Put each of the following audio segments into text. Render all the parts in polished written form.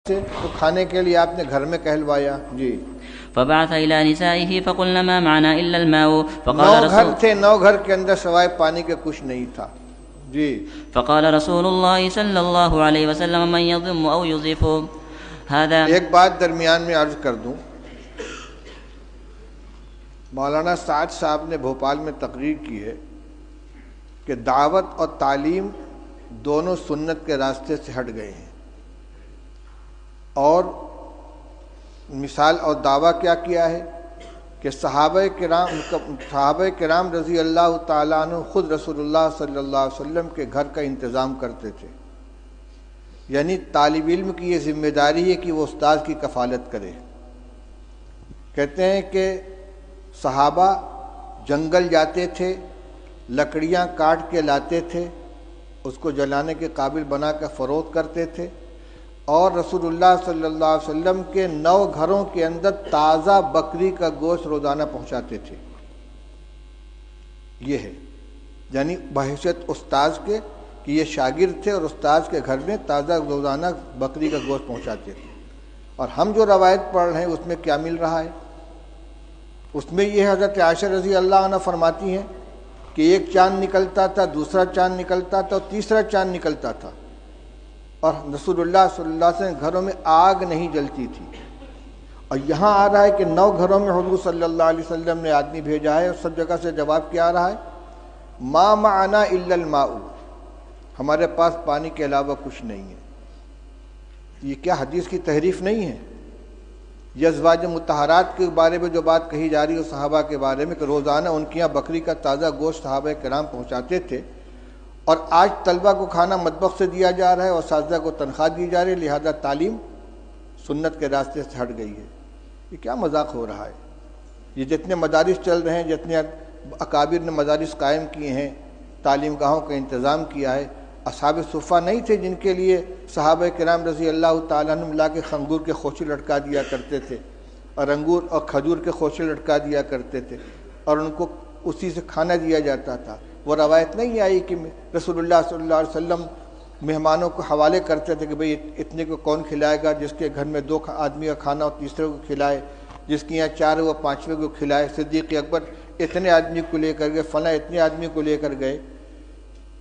سے تو کھانے کے لیے آپ نے گھر میں کہلوایا. جی. فبعث إلى نسائه فقلنا ما معنا إلا الماء فقال 9 گھر رسول تھے، 9 گھر کے اندر سوائے پانی کے کچھ نہیں تھا. جی. فقال رسول الله صلى الله عليه وسلم من يضم أو يضيف هذا. ایک بات درمیان میں عرض کر دوں، مولانا سعد صاحب نے بھوپال میں تقریر کی ہے کہ دعوت اور تعلیم دونوں سنت کے راستے سے ہٹ گئے ہیں، اور مثال اور دعویٰ کیا کیا ہے کہ صحابہ کرام رضی اللہ تعالیٰ عنہ خود رسول اللہ صلی اللہ علیہ وسلم کے گھر کا انتظام کرتے تھے. یعنی طالب علم کی یہ ذمہ داری ہے کہ وہ استاد کی کفالت کرے. کہتے ہیں کہ صحابہ جنگل جاتے تھے، لکڑیاں کاٹ کے لاتے تھے، اس کو جلانے کے قابل بنا کر فروخت کرتے تھے، اور رسول اللہ صلی اللہ علیہ وسلم کے 9 گھروں کے اندر تازہ بکری کا گوشت روزانہ پہنچاتے تھے. یہ ہے یعنی بحیثیت استاذ کے کہ یہ شاگرد تھے اور استاذ کے گھر میں تازہ روزانہ بکری کا گوشت پہنچاتے تھے. اور ہم جو روایت پڑھ رہے ہیں اس میں کیا مل رہا ہے؟ اس میں یہ حضرت عائشہ رضی اللہ عنہ فرماتی ہیں کہ ایک چاند نکلتا تھا، دوسرا چاند نکلتا تھا، اور تیسرا چاند نکلتا تھا، اور رسول اللہ صلی اللہ علیہ وسلم گھروں میں آگ نہیں جلتی تھی. اور یہاں آ رہا ہے کہ 9 گھروں میں حضور صلی اللہ علیہ وسلم نے آدمی بھیجا ہے، اور سب جگہ سے جواب کیا آ رہا ہے؟ ما معنا الا الماء، ہمارے پاس پانی کے علاوہ کچھ نہیں ہے. یہ کیا حدیث کی تحریف نہیں ہے؟ یہ ازواج مطہرات کے بارے میں جو بات کہی جا رہی ہے صحابہ کے بارے میں کہ روزانہ ان کے یہاں بکری کا تازہ گوشت صحابہ کرام پہنچاتے تھے، اور آج طلبہ کو کھانا مطبخ سے دیا جا رہا ہے اور اساتذہ کو تنخواہ دی جا رہی ہے، لہذا تعلیم سنت کے راستے سے ہٹ گئی ہے. یہ کیا مذاق ہو رہا ہے؟ یہ جتنے مدارس چل رہے ہیں، جتنے اکابر نے مدارس قائم کیے ہیں، تعلیم گاہوں کا انتظام کیا ہے، اصحاب صفہ نہیں تھے جن کے لیے صحابہ کرام رضی اللہ تعالیٰ عنہ ملا کے انگور کے خوشے لٹکا دیا کرتے تھے، اور انگور اور کھجور کے خوشے لٹکا دیا کرتے تھے، اور ان کو اسی سے کھانا دیا جاتا تھا. وہ روایت نہیں آئی کہ رسول اللہ صلی اللہ علیہ وسلم مہمانوں کو حوالے کرتے تھے کہ بھئی اتنے کو کون کھلائے گا، جس کے گھر میں 2 آدمی کا کھانا اور تیسرے کو کھلائے، جس کے یہاں 4 وہ 5ویں کو کھلائے. صدیق اکبر اتنے آدمی کو لے کر گئے، فلاں اتنے آدمی کو لے کر گئے.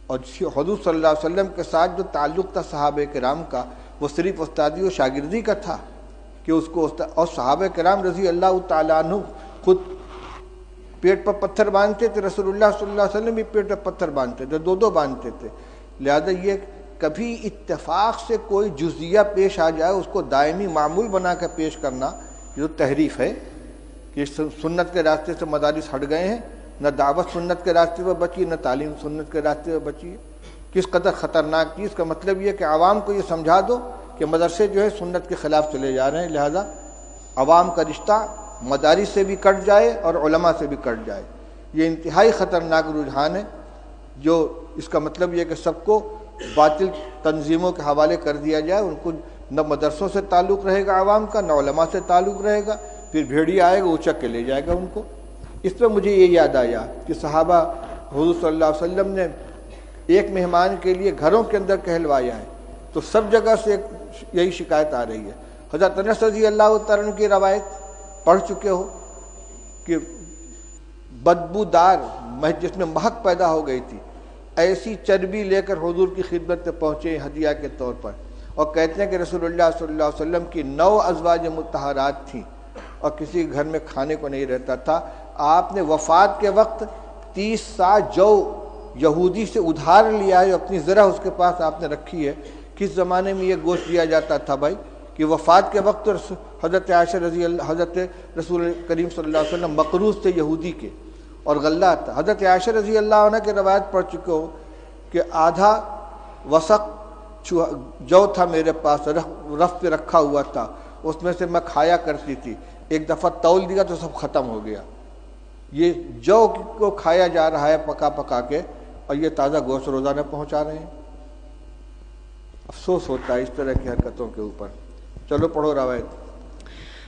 اور حضور صلی اللہ علیہ وسلم کے ساتھ جو تعلق تھا صحابہ کرام کا، وہ صرف استادی و شاگردی کا تھا کہ اس کو اور صحابہ کرام رضی اللہ تعالیٰ عنہ خود پیٹ پر پتھر باندھتے تھے، رسول اللہ صلی اللہ علیہ وسلم بھی پیٹ پر پتھر باندھتے تھے، 2 باندھتے تھے. لہذا یہ کبھی اتفاق سے کوئی جزیہ پیش آ جائے اس کو دائمی معمول بنا کر پیش کرنا، یہ تو تحریف ہے کہ سنت کے راستے سے مدارس ہٹ گئے ہیں. نہ دعوت سنت کے راستے پر بچی، نہ تعلیم سنت کے راستے پر بچی ہے. کس قدر خطرناک چیز کا مطلب یہ کہ عوام کو یہ سمجھا دو کہ مدرسے جو ہے سنت کے خلاف چلے جا رہے ہیں، لہذا عوام کا رشتہ مدارس سے بھی کٹ جائے اور علماء سے بھی کٹ جائے. یہ انتہائی خطرناک رجحان ہے، جو اس کا مطلب یہ کہ سب کو باطل تنظیموں کے حوالے کر دیا جائے. ان کو نہ مدرسوں سے تعلق رہے گا عوام کا، نہ علماء سے تعلق رہے گا، پھر بھیڑیا آئے گا اچک کے لے جائے گا ان کو. اس پہ مجھے یہ یاد آیا کہ صحابہ حضور صلی اللہ علیہ وسلم نے ایک مہمان کے لیے گھروں کے اندر کہلوایا ہے، تو سب جگہ سے یہی شکایت آ رہی ہے. حضرت انس رضی اللہ تعالیٰ عنہ کی روایت پڑھ چکے ہو کہ بدبودار جس میں مہک پیدا ہو گئی تھی، ایسی چربی لے کر حضور کی خدمت میں پہنچے ہدیہ کے طور پر، اور کہتے ہیں کہ رسول اللہ صلی اللہ علیہ وسلم کی 9 ازواج مطہرات تھیں اور کسی گھر میں کھانے کو نہیں رہتا تھا. آپ نے وفات کے وقت 30 سا جو یہودی سے ادھار لیا ہے، اپنی ذرا اس کے پاس آپ نے رکھی ہے. کس زمانے میں یہ گوشت دیا جاتا تھا بھائی کہ وفات کے وقت حضرت عائشہ حضرت رسول کریم صلی اللہ علیہ وسلم مقروض تھے یہودی کے، اور غلہ تھا. حضرت عائشہ رضی اللہ عنہ کی روایت پڑھ چکے ہو کہ آدھا وسق جو تھا میرے پاس، رف پہ رکھا ہوا تھا، اس میں سے میں کھایا کرتی تھی. ایک دفعہ تول دیا تو سب ختم ہو گیا. یہ جو کو کھایا جا رہا ہے پکا کے، اور یہ تازہ گوشت روزانہ پہنچا رہے ہیں. افسوس ہوتا ہے اس طرح کی حرکتوں کے اوپر. چلو پڑھو روایت.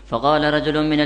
فقال رجل من